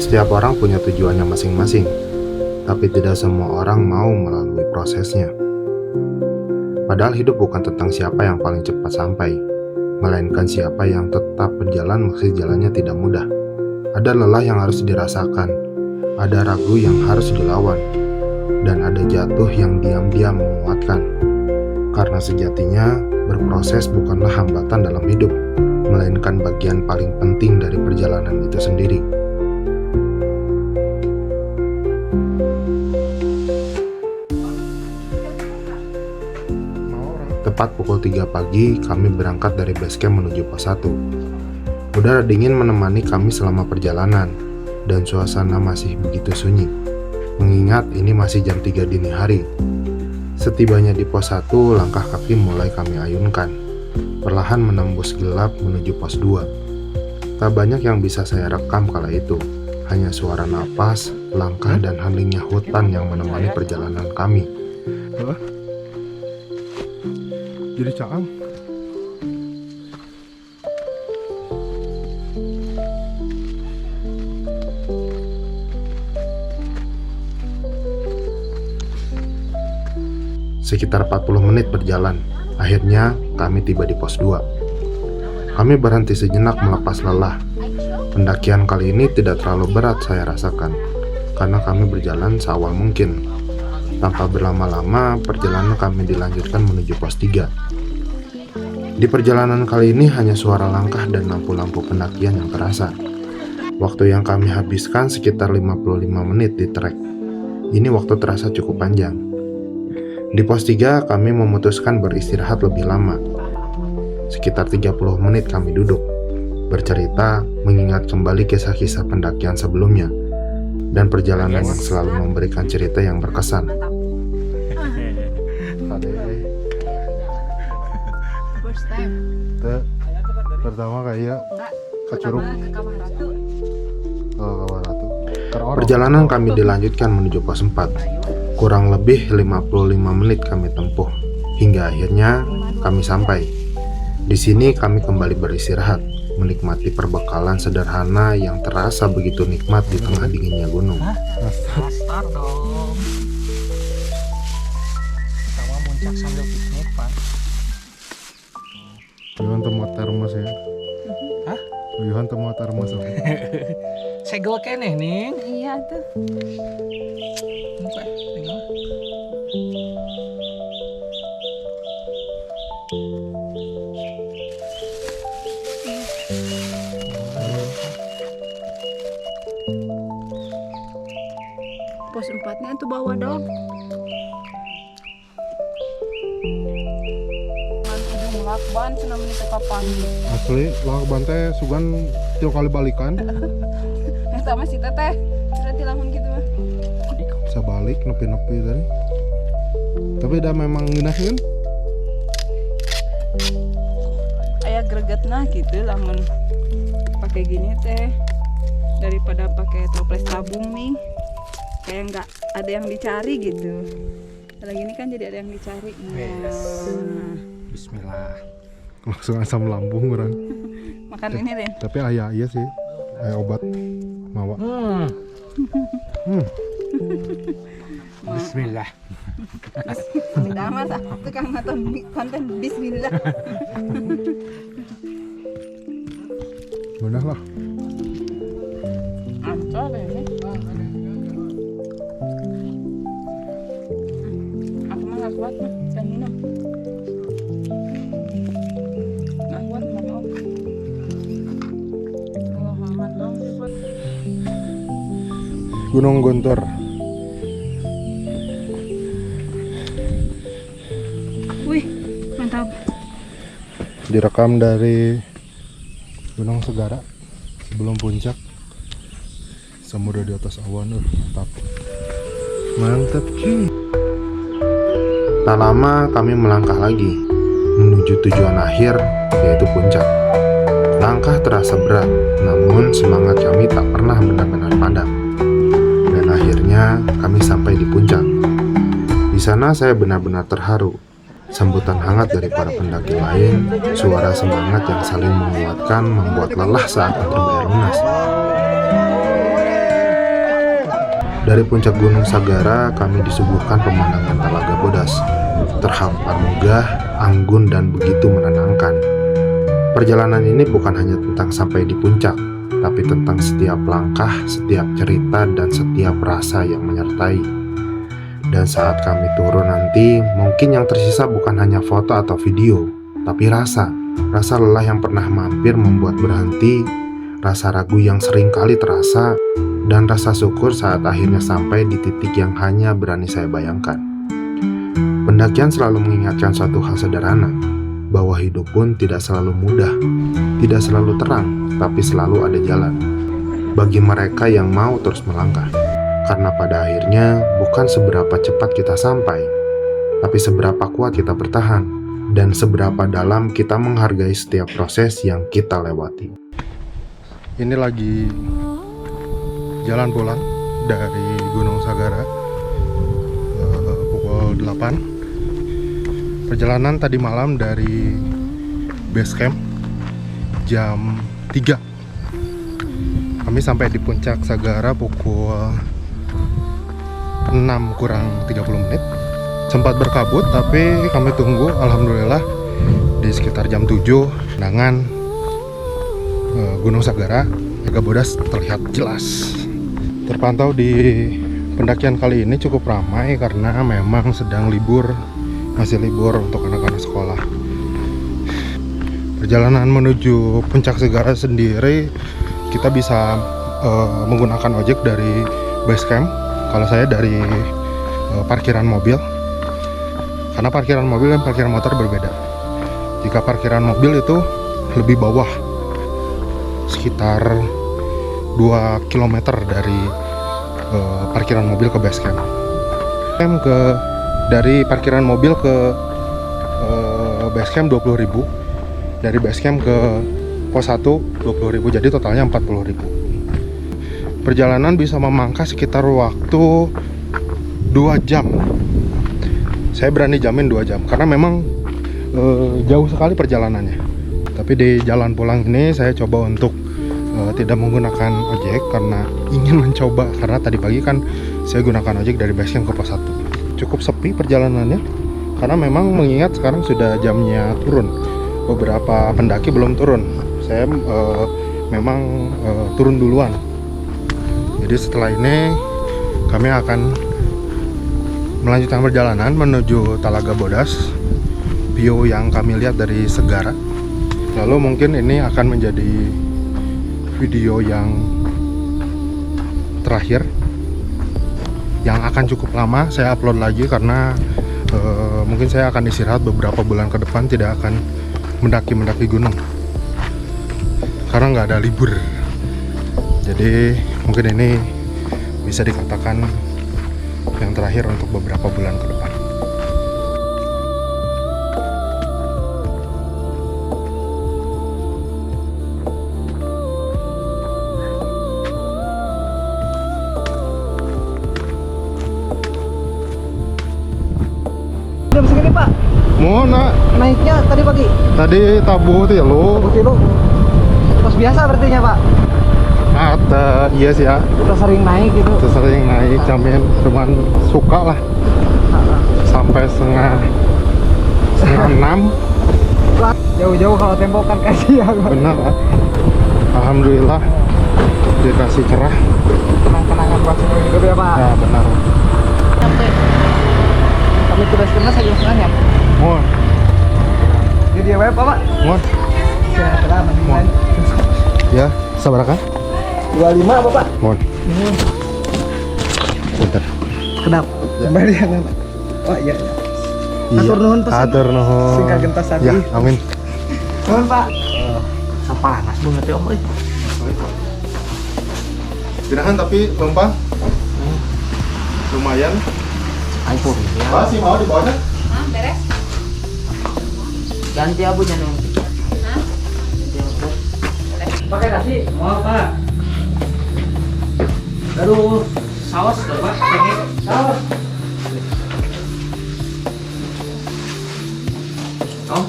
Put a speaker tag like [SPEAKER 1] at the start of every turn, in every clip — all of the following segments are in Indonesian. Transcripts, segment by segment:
[SPEAKER 1] Setiap orang punya tujuannya masing-masing, tapi tidak semua orang mau melalui prosesnya. Padahal hidup bukan tentang siapa yang paling cepat sampai, melainkan siapa yang tetap berjalan meski jalannya tidak mudah. Ada lelah yang harus dirasakan, ada ragu yang harus dilawan, dan ada jatuh yang diam-diam menguatkan. Karena sejatinya, berproses bukanlah hambatan dalam hidup, melainkan bagian paling penting dari perjalanan itu sendiri. Tepat pukul 3 pagi, kami berangkat dari basecamp menuju pos 1. Udara dingin menemani kami selama perjalanan, dan suasana masih begitu sunyi. Mengingat ini masih jam 3 dini hari. Setibanya di pos 1, langkah kaki mulai kami ayunkan, perlahan menembus gelap menuju pos 2. Tak banyak yang bisa saya rekam kala itu, hanya suara napas, langkah, dan heningnya hutan yang menemani perjalanan kami.
[SPEAKER 2] Jadi caang.
[SPEAKER 1] Sekitar 40 menit berjalan, akhirnya kami tiba di pos 2. Kami berhenti sejenak melepas lelah. Pendakian kali ini tidak terlalu berat saya rasakan, karena kami berjalan seawal mungkin. Tanpa berlama-lama, perjalanan kami dilanjutkan menuju pos 3. Di perjalanan kali ini hanya suara langkah dan lampu-lampu pendakian yang terasa. Waktu yang kami habiskan sekitar 55 menit di trek. Ini waktu terasa cukup panjang. Di pos 3 kami memutuskan beristirahat lebih lama. Sekitar 30 menit kami duduk, bercerita, mengingat kembali kisah-kisah pendakian sebelumnya, dan perjalanan yang selalu memberikan cerita yang berkesan.
[SPEAKER 3] First time.
[SPEAKER 2] Pertama kayak ke Curug.
[SPEAKER 3] Ke Kawah Ratu.
[SPEAKER 2] Oh, Kawah Ratu.
[SPEAKER 1] Perjalanan kami dilanjutkan menuju pos 4. Kurang lebih 55 menit kami tempuh, hingga akhirnya kami sampai. Di sini kami kembali beristirahat, menikmati perbekalan sederhana yang terasa begitu nikmat di tengah dinginnya gunung.
[SPEAKER 4] Nastar dong. Pertama muncak sambil piknik, Pak.
[SPEAKER 2] Yuhan temu termos ya.
[SPEAKER 4] Hah?
[SPEAKER 2] Yuhan temu termos.
[SPEAKER 4] Segel keneh nih.
[SPEAKER 3] Iya tuh.
[SPEAKER 4] Muka, segel.
[SPEAKER 3] Pos 4-nya tuh bawah dong. Ujung lakban cenah menit teh kapan.
[SPEAKER 2] Asli, lah bantai sugan 3 kali balikan.
[SPEAKER 3] Eta mah si teteh. Berarti lamun gitu mah.
[SPEAKER 2] Bisa balik nepi-nepi tadi. Tapi dah memang ngeunaheun.
[SPEAKER 3] Aya gregetna gitu lamun pakai gini teh daripada pakai toples tabung nih. Kayak nggak ada yang dicari gitu. Kalau gini kan jadi ada yang dicari.
[SPEAKER 4] Yes.
[SPEAKER 3] Nah,
[SPEAKER 4] Bismillah.
[SPEAKER 2] Langsung asam lambung orang.
[SPEAKER 3] makan ini deh.
[SPEAKER 2] Tapi aya iya sih. Aya obat mawa.
[SPEAKER 4] Bismillah.
[SPEAKER 3] Tidak amat ah, tukang nonton konten Bismillah.
[SPEAKER 2] Benar lah.
[SPEAKER 3] Ancol ini. Aku mah nggak kuat mah, dan minum. Nggak kuat nggak mau. Allah aman dong.
[SPEAKER 2] Gunung Guntur.
[SPEAKER 3] Wih, mantap.
[SPEAKER 2] Direkam dari Gunung Segara sebelum puncak. Samudra di atas awan, mantap. Mantap cuy.
[SPEAKER 1] Tak lama kami melangkah lagi menuju tujuan akhir, yaitu puncak. Langkah terasa berat, namun semangat kami tak pernah benar-benar padam. Dan akhirnya kami sampai di puncak. Di sana saya benar-benar terharu. Sambutan hangat dari para pendaki lain, suara semangat yang saling menguatkan membuat lelah saat terbayar lunas. Dari puncak Gunung Sagara, kami disuguhkan pemandangan Talaga Bodas. Terhampar megah, anggun, dan begitu menenangkan. Perjalanan ini bukan hanya tentang sampai di puncak, tapi tentang setiap langkah, setiap cerita, dan setiap rasa yang menyertai. Dan saat kami turun nanti, mungkin yang tersisa bukan hanya foto atau video, tapi rasa. Rasa lelah yang pernah mampir membuat berhenti, rasa ragu yang sering kali terasa, dan rasa syukur saat akhirnya sampai di titik yang hanya berani saya bayangkan. Pendakian selalu mengingatkan suatu hal sederhana, bahwa hidup pun tidak selalu mudah, tidak selalu terang, tapi selalu ada jalan. Bagi mereka yang mau terus melangkah. Karena pada akhirnya bukan seberapa cepat kita sampai, tapi seberapa kuat kita bertahan, dan seberapa dalam kita menghargai setiap proses yang kita lewati.
[SPEAKER 2] Ini lagi jalan pulang dari Gunung Sagara pukul 8. Perjalanan tadi malam dari base camp jam 3. Kami sampai di puncak Sagara pukul 6 kurang 30 menit. Sempat berkabut tapi kami tunggu, alhamdulillah di sekitar jam 7 dengan Gunung Sagara, Talaga Bodas terlihat jelas. Terpantau di pendakian kali ini cukup ramai karena memang sedang libur, masih libur untuk anak-anak sekolah. Perjalanan menuju puncak Sagara sendiri kita bisa menggunakan ojek dari base camp. Kalau saya dari parkiran mobil, karena parkiran mobil dan parkiran motor berbeda. Jika parkiran mobil itu lebih bawah, sekitar 2 km dari parkiran mobil ke base camp. Dari parkiran mobil ke base camp 20.000, dari base camp ke pos 1 20.000, jadi totalnya 40.000. Perjalanan bisa memangkas sekitar waktu 2 jam. Saya berani jamin 2 jam karena memang jauh sekali perjalanannya. Tapi di jalan pulang ini saya coba untuk tidak menggunakan ojek karena ingin mencoba, karena tadi pagi kan saya gunakan ojek dari base camp ke pos 1. Cukup sepi perjalanannya karena memang mengingat sekarang sudah jamnya turun. Beberapa pendaki belum turun. Saya memang turun duluan. Jadi setelah ini kami akan melanjutkan perjalanan menuju Talaga Bodas. View yang kami lihat dari Segara. Lalu mungkin ini akan menjadi video yang terakhir, yang akan cukup lama saya upload lagi karena mungkin saya akan istirahat beberapa bulan ke depan, tidak akan mendaki gunung karena nggak ada libur. Jadi mungkin ini bisa dikatakan yang terakhir untuk beberapa bulan ke depan.
[SPEAKER 5] Jam segini Pak,
[SPEAKER 2] Mau nak
[SPEAKER 5] naiknya tadi pagi.
[SPEAKER 2] tadi tabuh tuh ya lo.
[SPEAKER 5] Kilo. Terus biasa berarti Pak.
[SPEAKER 2] Kata iya sih ya.
[SPEAKER 5] Udah sering naik gitu.
[SPEAKER 2] Terus sering naik, jamin cuman suka lah sampai setengah 6.
[SPEAKER 5] Jauh-jauh kalau tempo kan kasihan.
[SPEAKER 2] Benar lah. Alhamdulillah dikasih cerah.
[SPEAKER 5] Kenang-kenangan buat semua hidup ya Pak.
[SPEAKER 2] Ya benar.
[SPEAKER 5] Sampai kami tugas kena saya jelaskan ya.
[SPEAKER 2] Mohon,
[SPEAKER 5] Ini dia web Pak.
[SPEAKER 2] mohon.
[SPEAKER 5] Kira-kira mendingan
[SPEAKER 2] Ya, sabar kan?
[SPEAKER 5] 25 Bapak.
[SPEAKER 2] Mohon. Bentar.
[SPEAKER 5] Kenapa?
[SPEAKER 2] Ya.
[SPEAKER 5] Kembalian Pak. Oh iya. Atur nuhun pesan.
[SPEAKER 2] Atur nuhun.
[SPEAKER 5] Singkat gentas tadi.
[SPEAKER 2] Ya, amin.
[SPEAKER 5] Nuhun Pak. Panas banget ya Om.
[SPEAKER 2] Gerahan tapi lempang. Lumayan.
[SPEAKER 5] iPhone ya.
[SPEAKER 2] Masih mau di bawahnya?
[SPEAKER 3] Beres?
[SPEAKER 5] Ganti abunya nih. Pakai nasi? Mau Pak. Aduh, saus tuh Pak. Saus. Oh,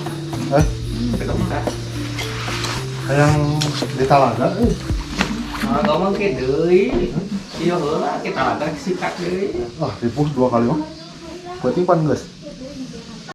[SPEAKER 2] Yang di Talaga.
[SPEAKER 5] ngomong ke deui.
[SPEAKER 4] Iya lah kita ada sikat deui.
[SPEAKER 2] Ribu 2 kali mah. Penting pan geus.